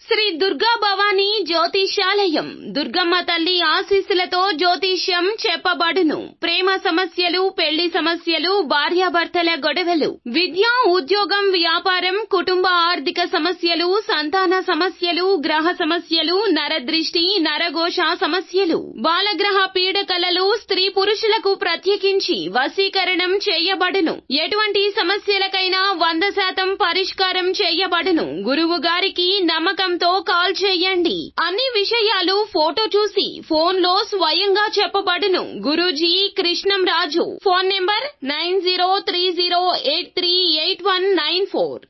శ్రీ దుర్గా భవానీ జ్యోతిష్యాలయం దుర్గమ్మ తల్లి ఆశీస్సులతో జ్యోతిష్యం చెప్పబడును. ప్రేమ సమస్యలు, పెళ్లి సమస్యలు, భార్యాభర్తల గొడవలు, విద్య, ఉద్యోగం, వ్యాపారం, కుటుంబ ఆర్థిక సమస్యలు, సంతాన సమస్యలు, గ్రహ సమస్యలు, నరదృష్టి, నరఘోష సమస్యలు, బాలగ్రహ పీడకలలు, స్త్రీ పురుషులకు ప్రత్యేకించి వశీకరణం చేయబడును. ఎటువంటి సమస్యలకైనా 100% పరిష్కారం చేయబడును. గురువు గారికి నమ్మకంతో కాల్ చేయండి. అన్ని విషయాలు ఫోటో చూసి ఫోన్ లో స్వయంగా చెప్పబడును. Guruji Krishnam Raju. Phone number 9030838194.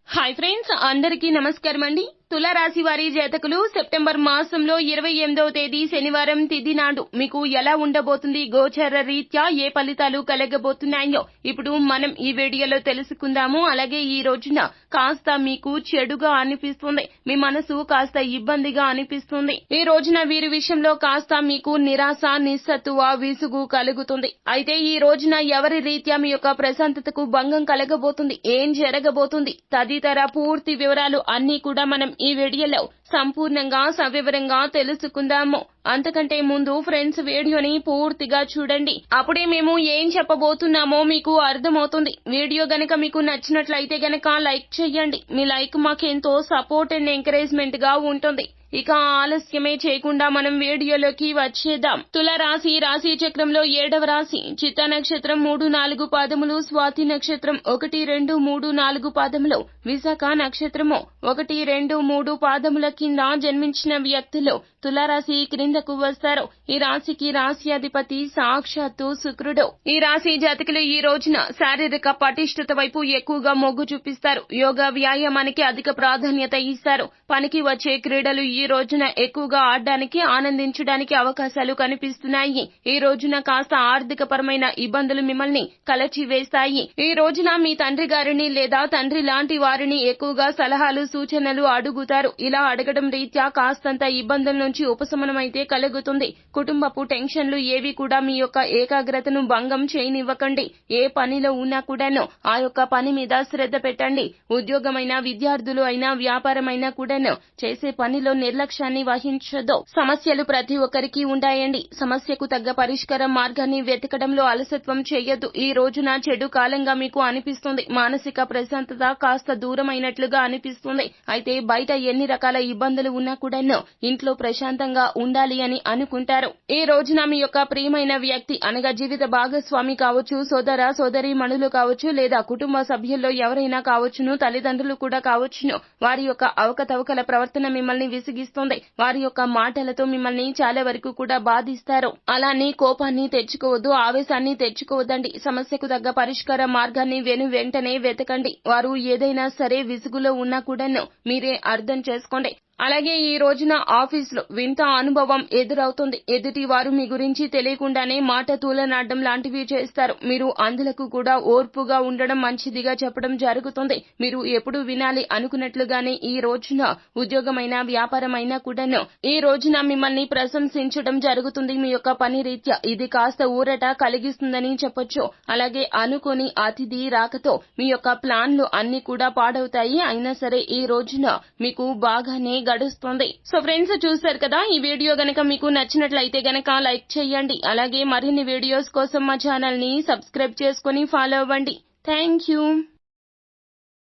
Hi friends, అందరికీ నమస్కారం అండి. తులారాశి వారి జాతకులు సెప్టెంబర్ మాసంలో 28వ తేదీ శనివారం తిథి నాడు మీకు ఎలా ఉండబోతుంది, గోచర రీత్యా ఏ ఫలితాలు కలగబోతున్నాయో ఇప్పుడు మనం ఈ వీడియోలో తెలుసుకుందాము. అలాగే ఈ రోజున కాస్త మీకు చెడుగా అనిపిస్తుంది, మీ మనసు కాస్త ఇబ్బందిగా అనిపిస్తుంది. ఈ రోజున వీరి విషయంలో కాస్త మీకు నిరాశ, నిస్సత్తువ, విసుగు కలుగుతుంది. అయితే ఈ రోజున ఎవరి రీత్యా మీ యొక్క ప్రశాంతతకు భంగం కలగబోతుంది, ఏం జరగబోతుంది తదితర పూర్తి వివరాలు అన్ని కూడా మనం ఈ వీడియోలో సంపూర్ణంగా సవివరంగా తెలుసుకుందాము. అంతకంటే ముందు ఫ్రెండ్స్ వీడియోని పూర్తిగా చూడండి, అప్పుడే మేము ఏం చెప్పబోతున్నామో మీకు అర్థమవుతుంది. వీడియో గనక మీకు నచ్చినట్లయితే గనక లైక్ చేయండి. మీ లైక్ మాకెంతో సపోర్ట్ అండ్ ఎంకరేజ్మెంట్ గా ఉంటుంది. ఇక ఆలస్యమే చేయకుండా మనం వీడియోలోకి వచ్చేద్దాం. తులారాశి రాశి చక్రంలో 7వ రాశి. చిత్తా నక్షత్రం 3-4 పాదములు, స్వాతి నక్షత్రం 1-2-3-4 పాదములు, విశాఖ నక్షత్రము 1-2-3 పాదముల కింద జన్మించిన వ్యక్తులు తులారాశి క్రిందకు వస్తారు. ఈ రాశికి రాశ్యాధిపతి సాక్షాత్తు శుక్రుడు. ఈ రాశి జాతకులు ఈ రోజున శారీరక పటిష్టత వైపు ఎక్కువగా మొగ్గు చూపిస్తారు. యోగా, వ్యాయామానికి అధిక ప్రాధాన్యత ఇస్తారు. పనికి వచ్చే క్రీడలు ఈ రోజున ఎక్కువగా ఆడడానికి, ఆనందించడానికి అవకాశాలు కనిపిస్తున్నాయి. ఈ రోజున కాస్త ఆర్థిక పరమైన ఇబ్బందులు మిమ్మల్ని కలచివేస్తాయి. ఈ రోజున మీ తండ్రి గారిని లేదా తండ్రి లాంటి వారిని ఎక్కువగా సలహాలు, సూచనలు అడుగుతారు. ఇలా అడగడం రీత్యా కాస్తంత ఇబ్బందుల నుంచి ఉపశమనం అయితే కలుగుతుంది. కుటుంబపు టెన్షన్లు ఏవి కూడా మీ యొక్క ఏకాగ్రతను భంగం చేయనివ్వకండి. ఏ పనిలో ఉన్నా కూడాను ఆ యొక్క పని మీద శ్రద్ధ పెట్టండి. ఉద్యోగమైనా, విద్యార్థులు అయినా, వ్యాపారమైనా కూడాను చేసే పనిలో నిర్లక్ష్యాన్ని వహించొద్దు. సమస్యలు ప్రతి ఒక్కరికి ఉంటాయండి. సమస్యకు తగ్గ పరిష్కార మార్గాన్ని వెతకడంలో అలసత్వం చేయొద్దు. ఈ రోజున చెడు కాలంగా మీకు అనిపిస్తుంది. మానసిక ప్రశాంతత కాస్త దూరమైనట్లుగా అనిపిస్తుంది. అయితే బయట ఎన్ని రకాల ఇబ్బందులు ఉన్నా కూడాను ఇంట్లో ప్రశాంతంగా ఉండాలి అని అనుకుంటారు. ఈ రోజున మీ యొక్క ప్రియమైన వ్యక్తి అనగా జీవిత భాగస్వామి కావచ్చు, సోదర సోదరి మణులు కావచ్చు, లేదా కుటుంబ సభ్యుల్లో ఎవరైనా కావచ్చును, తల్లిదండ్రులు కూడా కావచ్చును, వారి యొక్క అవకతవకల ప్రవర్తన మిమ్మల్ని విసిగిస్తుంది. వారి యొక్క మాటలతో మిమ్మల్ని చాలా వరకు కూడా బాధిస్తారు. అలానే కోపాన్ని తెచ్చుకోవద్దు, ఆవేశాన్ని తెచ్చుకోవద్దండి. సమస్యకు తగ్గ పరిష్కార మార్గాన్ని వెంటనే వెతకండి. వారు ఏదైనా సరే విసుగులో ఉన్నా కూడాను మీరే అర్థం చేసుకోండి. అలాగే ఈ రోజున ఆఫీసులో వింత అనుభవం ఎదురవుతుంది. ఎదుటి వారు మీ గురించి తెలియకుండానే మాట తూలనాడడం లాంటివి చేస్తారు. మీరు అందులకు కూడా ఓర్పుగా ఉండడం మంచిదిగా చెప్పడం జరుగుతుంది. మీరు ఎప్పుడు వినాలి అనుకున్నట్లుగానే ఈ రోజున ఉద్యోగమైనా, వ్యాపారమైనా కూడాను ఈ రోజున మిమ్మల్ని ప్రశంసించడం జరుగుతుంది. మీ యొక్క పని రీత్యా ఇది కాస్త ఊరట కలిగిస్తుందని చెప్పొచ్చు. అలాగే అనుకోని అతిథి రాకతో మీ యొక్క ప్లాన్లు అన్ని కూడా పాడవుతాయి. అయినా సరే ఈ రోజున మీకు బాగానే గడుస్తుంది. సో ఫ్రెండ్స్, చూశారు కదా, ఈ వీడియో గనక మీకు నచ్చినట్లయితే గనక లైక్ చేయండి. అలాగే మరిన్ని వీడియోస్ కోసం మా ఛానల్ ని సబ్స్క్రైబ్ చేసుకుని ఫాలో అవ్వండి. Thank you.